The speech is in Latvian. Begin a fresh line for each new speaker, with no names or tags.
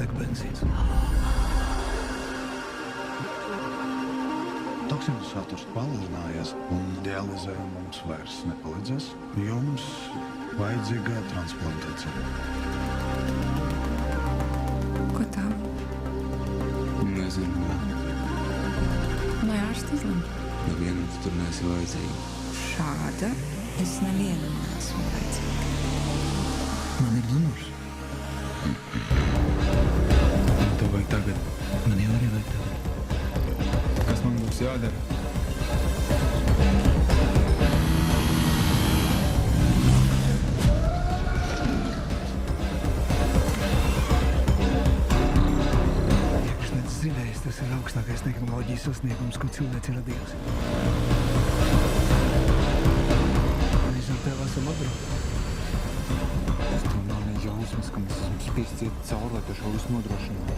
deg benzīns.
Toksīnu saturs palielinājies, un dializē mums vairs nepalīdzēs, jo mums vajadzīga transplantācija.
Ko tā?
Nezinu,
Vai ārsti izlemj?
nevienam tu tur neesi vajadzīga.
Šāda es nevienam neesmu vajadzīga.
Man ir donors. Tev vajag tagad. Man jau arī vajag tagad.
Kas man būs jādara?
Iekšniecis zinājis, tas ir augstākais tehnoloģijas sasniegums, ko cilvēks ir radījusi. Mēs ar tevi esam apdraudēti.
Es tev nav ne jausmas, ka mēs esam spiests iet cauri, lai tu šo visu nodrošinātu.